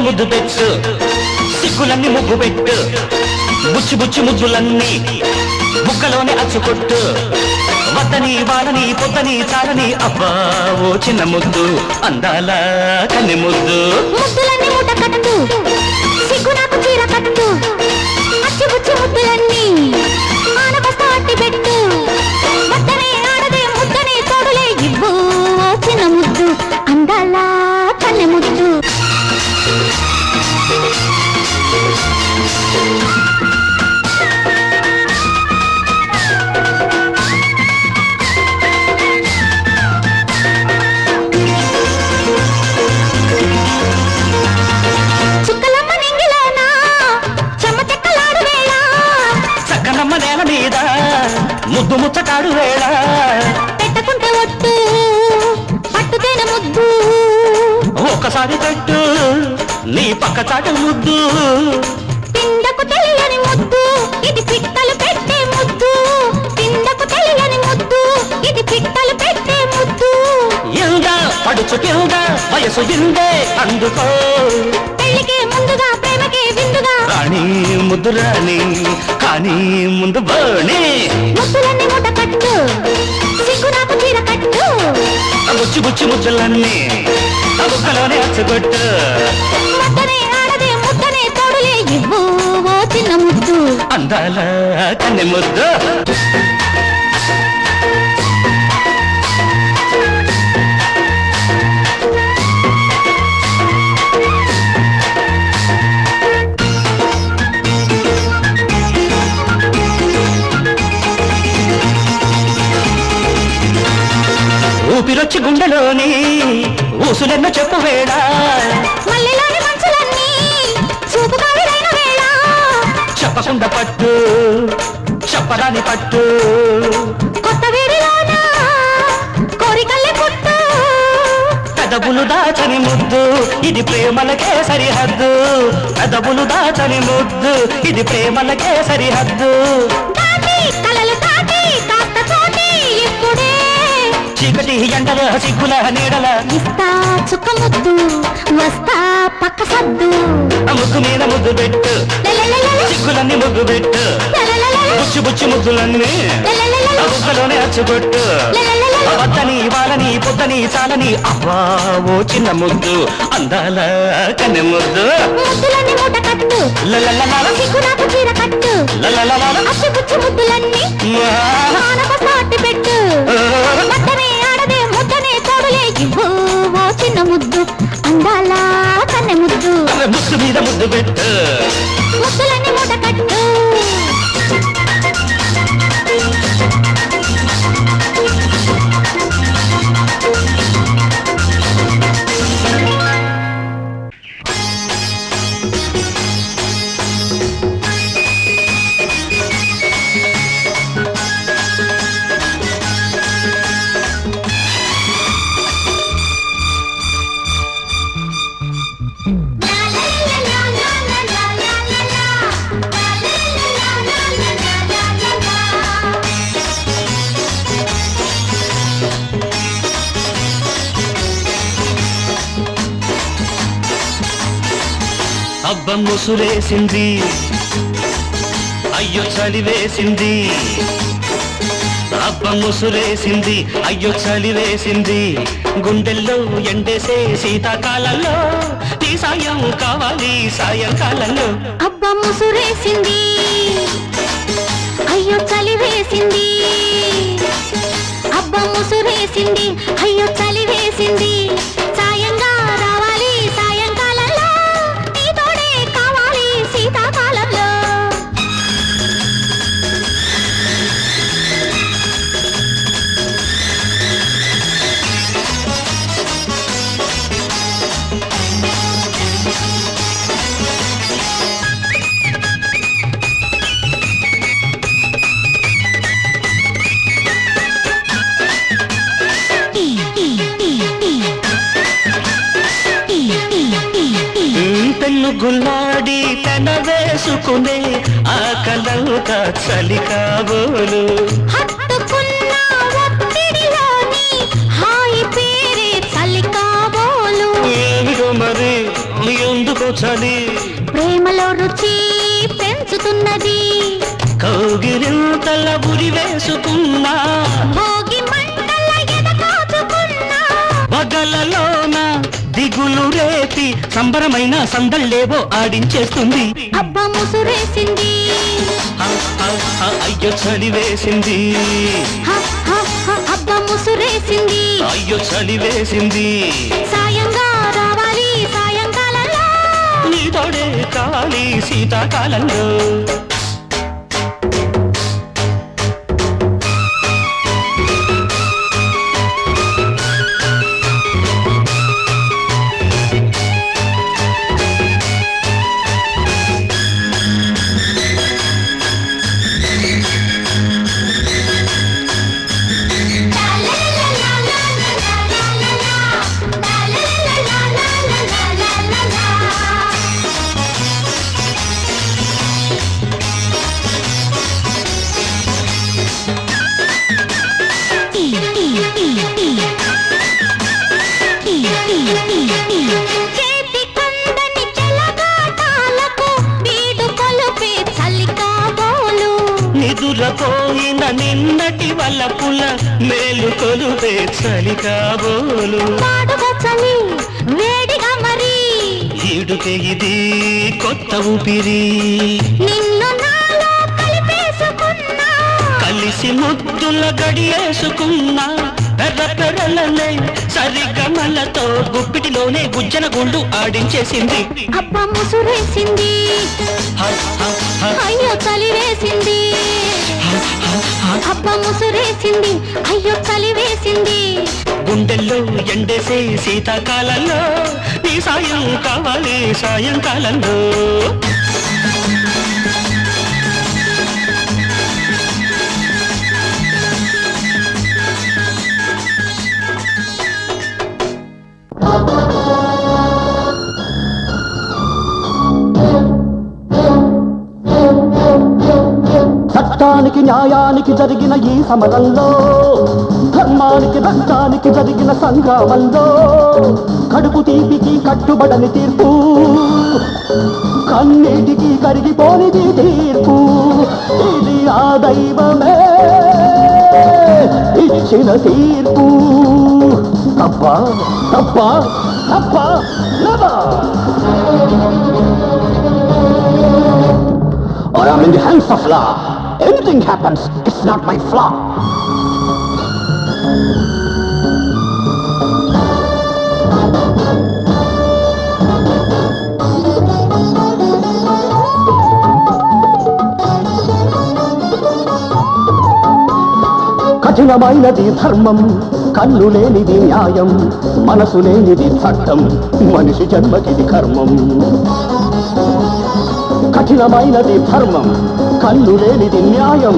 ముద్దు పెట్టు సిగ్గులన్నీ ముగ్గు పెట్టు బుచ్చి బుచ్చి ముద్దులన్నీ బుక్కలోనే అచ్చుకొట్టు వద్దని వాడని పొద్దని చాలని అబ్బా ఓ చిన్న ముద్దు అందాల కన్నె ముద్దు ముద్దులన్నీ మూట కట్టు సిగ్గు నాకు చీర కట్టు అచ్చి బుచ్చి ముద్దులన్నీ ఆనబస్తా అట్టి పెట్టు వద్దనే ఆడదే ముద్దనే తోడులే ఇవ్వు ఓ చిన్న ముద్దు అందాల కన్నె ముద్దు ముద్దు ముచ్చటాడు వేళ పెట్టకుంటే ఒట్టు పట్టుతేనే ముద్దు ఒక్కసారి పెట్టు నీ పక్క చాటు ముద్దు పిండకు తెలియని ముద్దు ఇది పిట్టలు పెట్టే ముద్దు పిండకు తెలియని ముద్దు ఇది పిట్టలు పెట్టే ముద్దు ఇందా పడుచు కింద వయసు ఇందే అందుకో పెళ్లికే ముందుగా ప్రేమకే విందుగా రాణి ముద్దు రాణి కానీ ముందు బాణి ముద్దులన్నీ మూట కట్టు సిగ్గు నాకు చీర కట్టు బుచ్చి బుచ్చి ముద్దులన్నీ బుక్కలోనే అచ్చగొట్టు వద్దనే ఆడదే ముద్దనే తోడులే ఇవ్వు ఓ చిన్న ముద్దు అందాల కన్నె ముద్దు ఊపిరొచ్చి గుండెలోని ఊసులెన్న చెప్పు వేళ మల్లెలోని మంచులన్నీ చూపుగా విరైన వేళ చెప్పకుండా పట్టు చెప్పరాని పట్టు కొత్త వేడిలోన కోరికల్లే పుట్టు పెదవులు దాచని ముద్దు ఇది ప్రేమలకే సరిహద్దు పెదవులు దాచని ముద్దు ఇది ప్రేమలకే సరిహద్దు దాటి కలలు దాటి కాస్త చోటి ఇప్పుడే చీకటి ఎండల సిగ్గుల నీడల ఇస్తా చుక్క ముద్దు వస్తా పక్క సద్దు ముగ్గు మీద ముద్దు పెట్టు సిగ్గులన్నీ ముగ్గు పెట్టు బుచ్చి బుచ్చి ముద్దులన్నీ బుగ్గలోనే అచ్చుకొట్టు వద్దని వాళ్ళని పొద్దని చాలని అబ్బా ఓ చిన్న ముద్దు అందాల కన్నె ముద్దు ముద్దులన్నీ మూట కట్టు సిగ్గు నాకు చీర కట్టు అచ్చి బుచ్చి ముద్దులన్నీ ఆనబస్తా అట్టి పెట్టు వద్దనే ఆడదే ముద్దనే తోడులే ఇవ్వు ఓ చిన్న ముద్దు అందాల కన్నె ముద్దు ముద్దు మీద ముద్దు పెట్టు ముద్దులన్నీ మూట కట్టు అబ్బ ముసురేసింది అయ్యో చలివేసింది అబ్బ ముసురేసింది అయ్యో చలివేసింది గుండెల్లో ఎండేసే శీతాకాలంలో నీ సాయం కావాలి సాయంకాలంలో అబ్బ ముసురేసింది అయ్యో చలి వేసింది అబ్బ ముసురేసింది అయ్యో చలి వేసింది సాయంగా రావాలి సాయంకాలంలో నీ తోడే కావాలి శీతాకాలంలో పెన్ను గుల్లాడి తన వేసుకునే ఆ కలంక చలి కాబోలు హత్తుకున్న ఒత్తిడిలోని హాయి పేరే చలి కాబోలు ఏమిటో మరి ఎందుకు చలి ప్రేమలో రుచి పెంచుతున్నది కౌగిలింతల ఉరి వేసుకున్నా భోగి మంటల ఎదకాచుకున్నా పగలలోన దిగులు రేపి సంబరమైన సందళ్ళేవో ఆడించేస్తుంది అబ్బా ముసురేసింది అయ్యో చలి వేసింది అబ్బా ముసురేసింది అయ్యో చలి వేసింది సాయంగా రావాలి సాయంకాలంలో నీ తోడే కావాలి శీతాకాలంలో చేతి కందని చెలగాటాలకు వీడు కొలుపే చలికా బోలు నిదురపోయిన నిన్నటి వలపుల మేలు కొలుపే చలి కాబోలు పాడుగా చలి వేడిగా మరి ఈడుకే ఇది కొత్త ఊపిరి నిన్ను నాలో కలిపేసుకున్నా కలిసి ముద్దుల గడియేసుకున్నా పెర్ర పెర్రలనే సరిగమలతో గుప్పిటిలోనే గుజ్జన గుండు ఆడించేసింది అబ్బా ముసురేసింది అయ్యో చలి వేసింది అబ్బా ముసురేసింది అయ్యో చలి వేసింది గుండెల్లో ఎండేసే శీతాకాలంలో నీ సాయం కావాలి సాయంకాలంలో చట్టానికి న్యాయానికి జరిగిన ఈ సమరంలో ధర్మానికి రక్తానికి జరిగిన సంగ్రామంలో కడుపు తీపికి కట్టుబడని తీర్పు కన్నీటికి కరిగిపోనిది తీర్పు ఇది ఆ దైవమే ఇచ్చిన తీర్పు తప్ప తప్ప తప్ప or I'm in the hands of law. Anything happens, it's not my flaw. కఠినమైనది ధర్మం కన్ను లేనిది న్యాయం మనసు లేనిది చట్టం మనిషి జన్మకిది కర్మం కఠినమైనది ధర్మం కన్ను లేనిది న్యాయం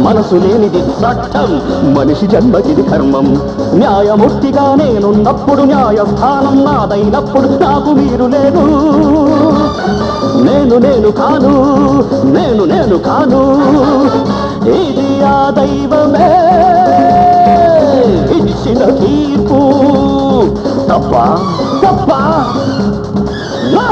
మనసు లేనిది చట్టం మనిషి జన్మకిది కర్మం న్యాయమూర్తిగా నేనున్నప్పుడు న్యాయస్థానం నాదైనప్పుడు నాకు మీరు లేదు నేను కాను నేను కాను ఇది ఆ దైవమే ఇచ్చిన తీర్పు తప్ప తప్ప నో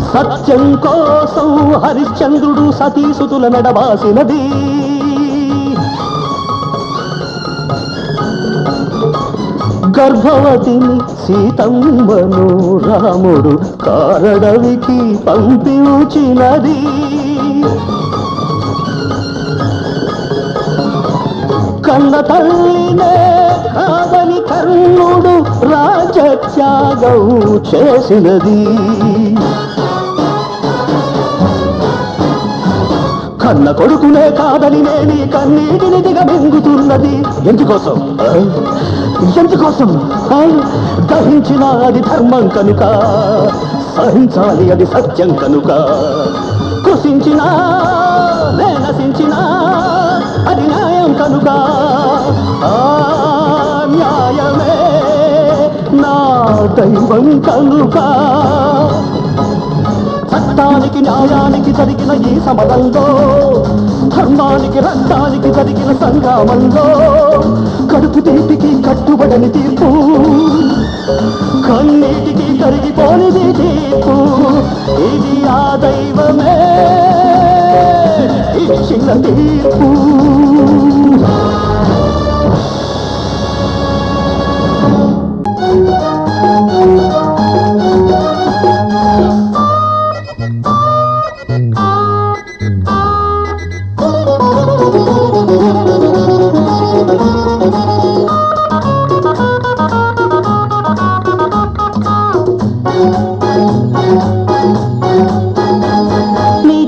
సత్యం కోసం హరిశ్చంద్రుడు సతీసుతుల నడవాసినది గర్భవతిని సీతమ్మను రాముడు కారడవికి పంపించినది కన్న తల్లినే కాదని కర్ణుడు రాజత్యాగం చేసినది కన్న కొడుకునే కాదని నేని కన్నీటిని దిగమింగుతున్నది ఎందుకోసం ఎందుకోసం దహించిన అది ధర్మం కనుక సహించాలి అది సత్యం కనుక కృషించినా నశించినా అది న్యాయం కనుక న్యాయమే దైవం కనుక చట్టానికి న్యాయానికి జరిగిన ఈ సమరంలో ధర్మానికి రక్తానికి జరిగిన సంగ్రామంలో కడుపు తీపికి కట్టుబడని తీర్పు కన్నీటికి కరిగిపోనిది తీర్పు ఇది ఆ దైవమే ఇచ్చిన తీర్పు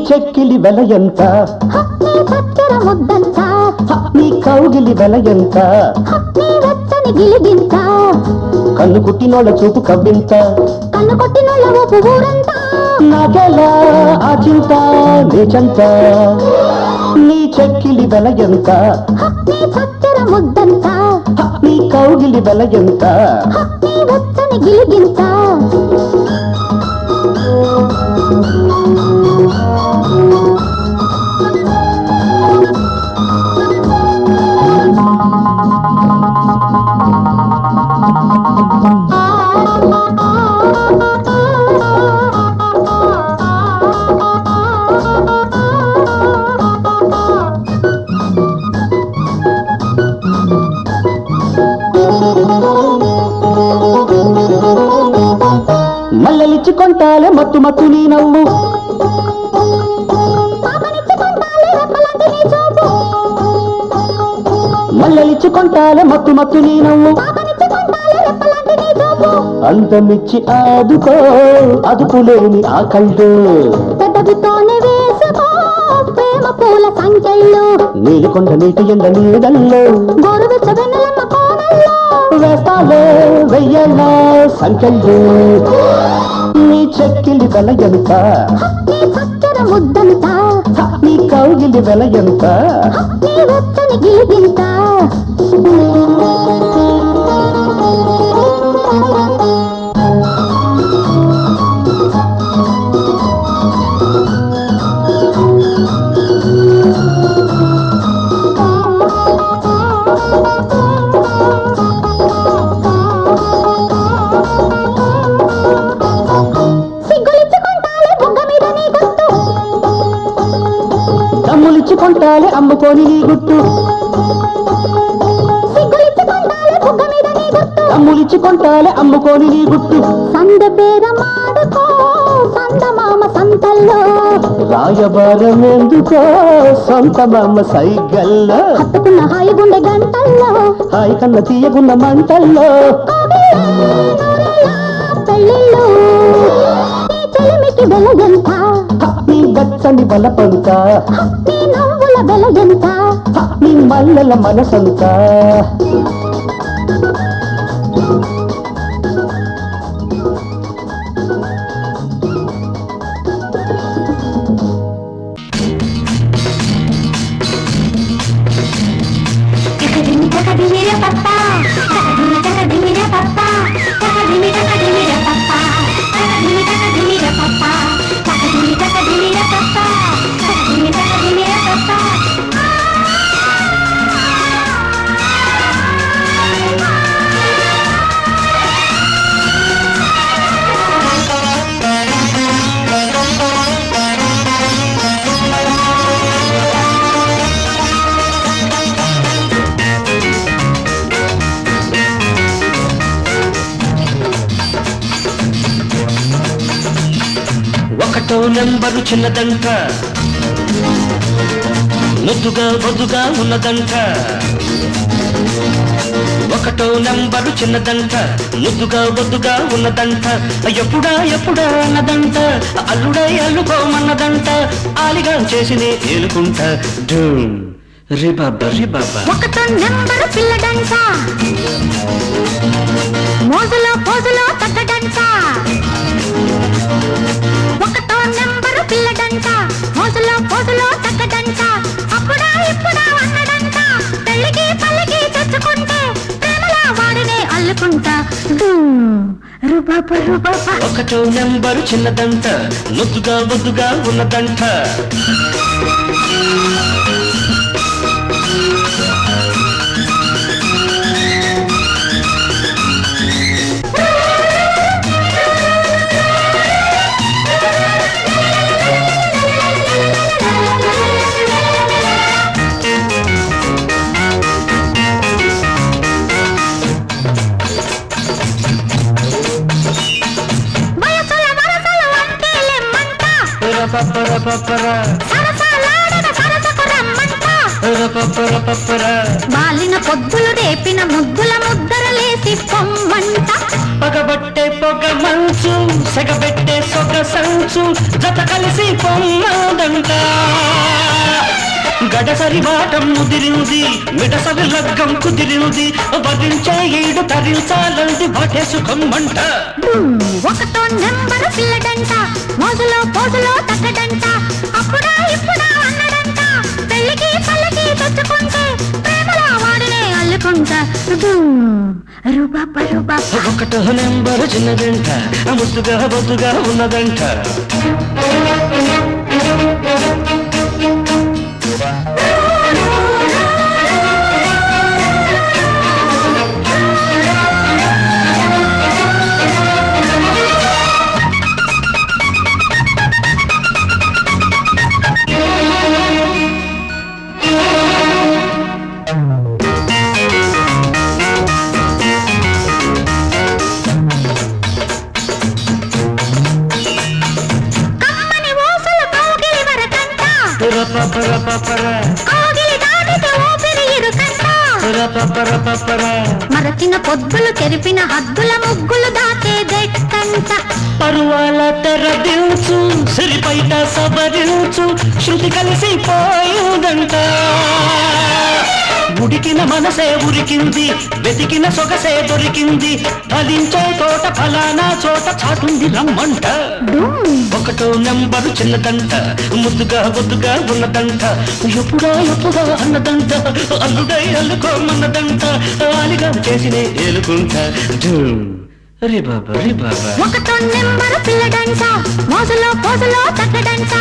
చెక్కిలి వెల ఎంత నీ చక్కెర ముద్దంత నీ కౌగిలి వెల ఎంత నీ వెచ్చని గిలిగింత కన్ను కుట్టినోళ్ళ చూపు కవ్వింత కన్ను కొట్టినోళ్ళ ఊపు ఊరంతా నాకెలా ఆ చింత నీచంత నీ చెక్కిలి వెల ఎంత నీ చక్కెర ముద్దంత నీ కౌగిలి వెల ఎంత నీ వెచ్చని గిలిగింత మల్లెలిచ్చుకొంటాలే మత్తు మత్తు నీ నవ్వు మల్లెలిచ్చుకొంటాలే మత్తు మత్తు నీ నవ్వు అందమిచ్చి ఆదుకో అదుపులేని ఆ కళ్ళు పెదవితోనే వేసుకో ప్రేమ పూల సంఖ్యల్లో నీలికొండ నీటి ఎండ నీడల్లో గోరువెచ్చ వెన్నెలమ్మ కోనల్లో వేస్తాలే వెయ్యేళ్ళ సంఖ్యలు నీ చెక్కిలి వెల ఎంత నీ చక్కెర ముద్దంత నీ కౌగిలి వెల ఎంత నీ వెచ్చని గిలిగింత దమ్ములిచ్చుకొంటాలే అమ్ముకొని నీ గుట్టు దమ్ములిచ్చుకొంటాలే అమ్ముకొని నీ గుట్టు సంద బేరమాడుకో సందమామ సంతల్లో రాయబారం ఎందుకో సొంత మామ సైగల్లో హత్తుకున్న హాయి గుండె గంటల్లో హాయి కన్న తీయగున్న మంటల్లో పెళ్ళిళ్ళు నీ చెలిమికి వెల ఎంత నీ వెచ్చని బలపంత నీ నవ్వుల వెల ఎంత నీ మల్లెల మనసంతా ఒకటో నెంబరు చిన్నదంట ముద్దుగా బొద్దుగా ఉన్నదంట ఒకటో నెంబరు చిన్నదంట ముద్దుగా బొద్దుగా ఉన్నదంట ఎప్పుడా అన్నదంట అల్లుడై అల్లుకోమన్నదంట ఆలిగా చేసి నే ఏలుకుంటా రిబాబా ఒకటో నెంబరు పిల్లడంట మోజులో తగ్గడంట ఒకటో నెంబరు పిల్లడంట మోజులో తగ్గడంట అప్పుడా ఇప్పుడా అన్నడంట పెళ్ళికి పల్లకి తెచ్చుకుంటే ప్రేమలా వాడినే అల్లుకుంటా ఒకటో నెంబరు చిన్నదంట ముద్దుగా ముద్దుగా ఉన్నదంట మాలిన పొద్దులు రేపిన ముద్దుల ముద్దరలేసి పొమ్మంట పగబట్టే పొగ మంచు సెగబెట్టే సొగ సంచు జత కలిసి పొమ్మదంట గడసరి బాటం ముదిరింది మిడసరి లగ్గం కుదిరింది వరించే ఈడు తరించాలంది వాటే సుఖం మంట ఒకటో నెంబరు పిల్లడంట మోజులో పోజులో తగ్గడంట అప్పుడా ఇప్పుడా అన్నడంట పెళ్ళికి పల్లకి తెచ్చుకుంటే ప్రేమలో వాడినే అల్లుకుంటా ఒకటో నెంబరు చిన్నదంట ముద్దుగా బొద్దుగా ఉన్నదంట మరచిన పొద్దులు తెరిపిన హద్దుల ముగ్గులు దాచేదెట్టంట పరువాల తెరదించు సిరిపైట సబరించు శృతి కలిసి పోయిందంట ఉడికిన మనసే ఉరికింది వెతికిన సొగసే దొరికింది ఫలించే తోట ఫలానా చోట చాటుంది రమ్మంట ఒకటో నెంబరు చిన్నదంట ముద్దుగా బొద్దుగా ఉన్నదంట ఎప్పుడా ఎప్పుడా అన్నదంట అల్లుడై అల్లుకోమన్నదంట ఆలిగా చేసినే ఏలుకుంటా రే బాబా రే బాబా ఒకటో నెంబరు పిల్లడంట మోజులో పోజులో తగ్గడంట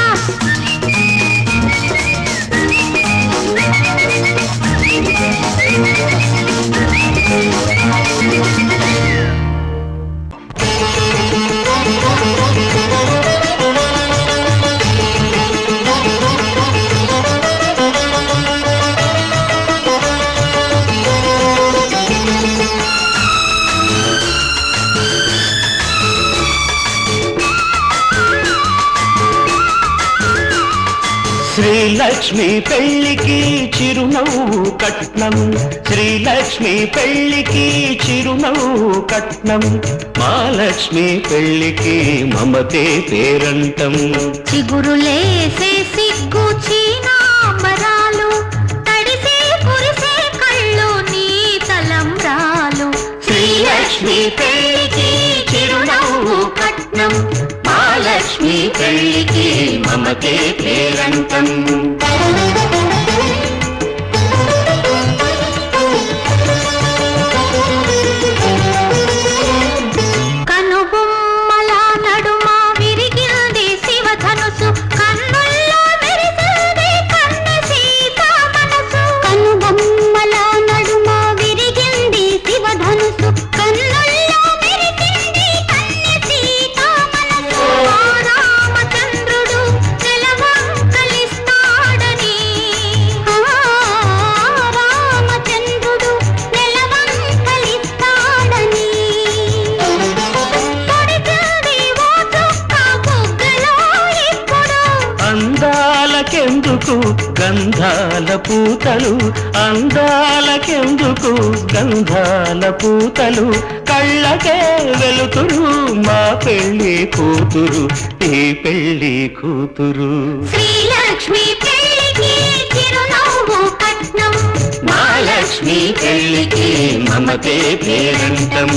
శ్రీలక్ష్మి పెళ్లికి చిరునవ్వు కట్నం శ్రీలక్ష్మి పెళ్లికి చిరునవ్వు కట్నం మహాలక్ష్మి పెళ్లికి మమతే పేరంటం చిగురులేసే సిగ్గు చీనాంబరాలు తడిసే కురిసే కళ్ళు నీ తలంబ్రాలు శ్రీలక్ష్మి పెళ్లికి చిరునవ్వు కట్నం మహాలక్ష్మి పెళ్లికి మమతే పేరంటం కనుబొమ్మల నడుమ విరిగింది శివధనుసు కన్నుల్లో మెరిసింది కన్నె సీత మనసు కనుబొమ్మల నడుమ విరిగింది శివధనుసు కన్నుల్లో మెరిసింది కన్నె సీత మనసు రామచంద్రుడు నెలవంకలిస్తాడని రామచంద్రుడు నెలవంకలిస్తాడని పొడిచింది ఓ చుక్క బుగ్గలో ఇప్పుడు అందాలకెందుకు గంధాల పూతలు అందాలకెందుకు గంధాల పూతలు కళ్ళకే వెలుతురు మా పెళ్లి కూతురు ఈ పెళ్లి కూతురు శ్రీలక్ష్మి పెళ్లికి చిరునవ్వు కట్నం మహాలక్ష్మి పెళ్లికి మమతే పేరంటం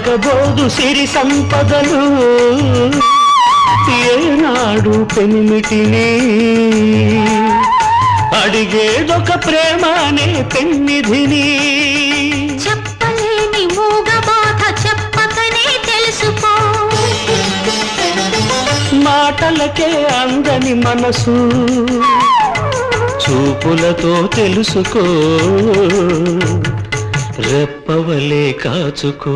అడగబోదు సిరి సంపదలు ఏనాడు పెనిమిటిని అడిగేదొక ప్రేమ అనే పెన్నిధిని చెప్పలేని మూగ బాధ చెప్పకనే తెలుసుకో మాటలకే అందని మనసు చూపులతో తెలుసుకో రెప్పవలే కాచుకో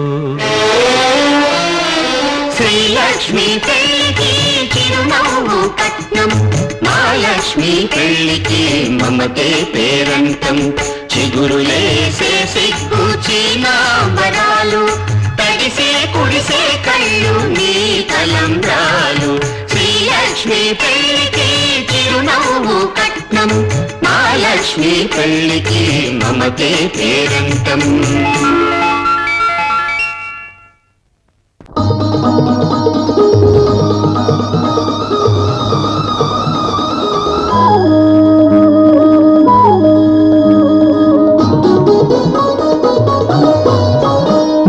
శ్రీలక్ష్మి పెళ్లికి చిరునవ్వు కట్నం మహాలక్ష్మి పెళ్లికి మమతే పేరంటం చిగురులేసే సిగ్గు చీనాంబరాలు తడిసే కుడిసే కళ్ళు నీ తలంబ్రాలు శ్రీలక్ష్మి పెళ్లికి చిరునవ్వు కట్నం మహాలక్ష్మి పెళ్లికి మమతే పేరంటం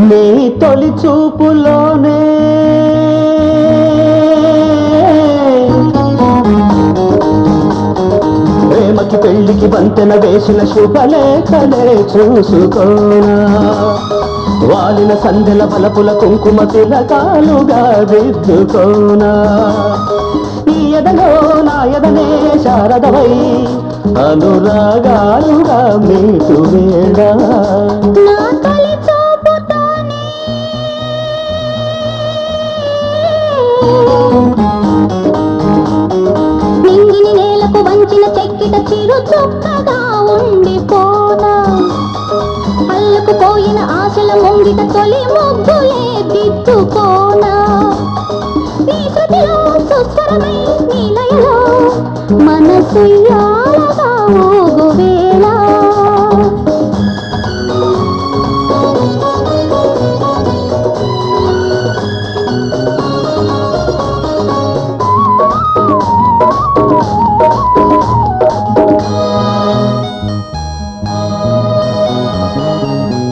నీ తొలి చూపులోనే ప్రేమకి పెళ్లికి వంతెన వేసిన శుభలేఖలే చూసుకోనా వాలిన సంధ్యల బలపుల కుంకుమ తిలకాలుగా దిద్దుకోనా ఈ ఎదలో నా ఎదనే శారదవై అనురాగాలుగా మీటు వేళ నా తొలి చూపుతోనే నింగిని నేలకు వంచిన చెక్కిట చిరు చుక్కగా ఉండిపోనా అల్లుకుపోయిన ఆశల ముంగిట తొలి ముగ్గులే దిద్దుకోనా నీ శృతిలో సుస్వరమై నీ లయలో మనసు యాలగా ఊగువేళ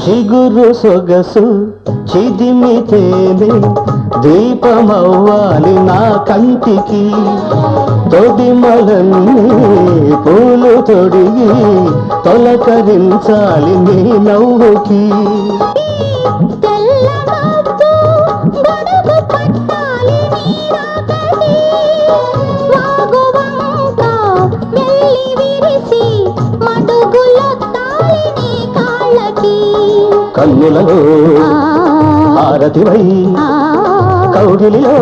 చిగురు సొగసు చిదిమితేనే దీపమవ్వాలి నా కంటికి తొడిమలన్నీ పూలు తొడిగి తొలకరించాలి నీ నవ్వుకి తెల్లనవ్వు గడుగు పట్టాలి నీ రాకకి వాగువంక వెళ్ళి విరిసి మడుగులొత్తాలి నీ కాళ్ళకి కన్నులలో హారతివై కౌగిలిలో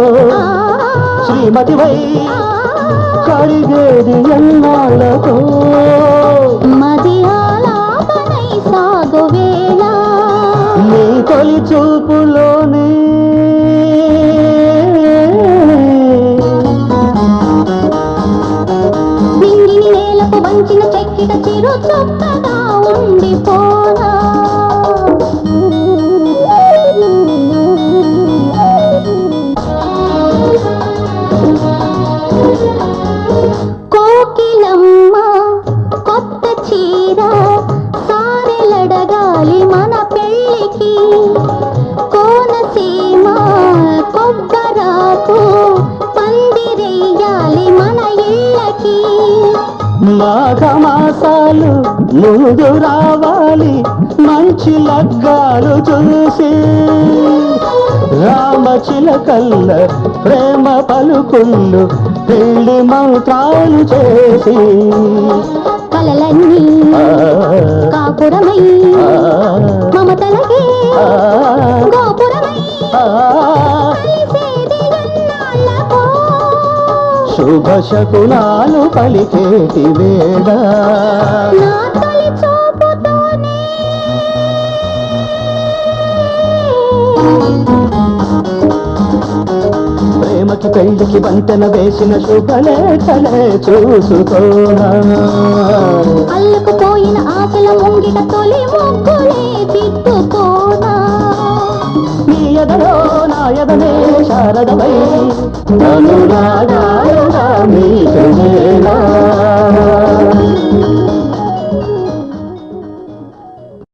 శ్రీమతివై కడిగేది ఎన్నాళ్ళతో మది ఆలాపనై సాగువేళ నీ తొలి చూపులోనే నింగిని నేలకు వంచిన చెక్కిట చిరు చుక్కగా ఉండిపోనా కోకిలమ్మ కొత్త చీర సారెలడగాలి మన పెళ్ళికి కోనసీమ కొబ్బరాకు పందిరెయ్యాలి మన ఇళ్ళకి మాఘమాసాలు ముందు రావాలి మంచి లగ్గాలు చూసి రామచిలకల్ల ప్రేమ పలుకుళ్ళు పెళ్లి మంత్రాలు చేసి కలలన్నీ కాపురమై మమతలకే గోపురమై కలిసేది ఎన్నాళ్ళకో. శుభ శకునాలు పలికేటి వేళ నా తొలి చూపుతోనే ప్రేమకి పెళ్లికి వంతెన వేసిన శుభలేఖలే చూసుకోనా అల్లుకుపోయిన ఆశల ముంగిట తొలి ముగ్గులే దిద్దుకోనా నీ ఎదలో నా ఎదనే శారదమై అనురాగాలుగా మీకు వేళ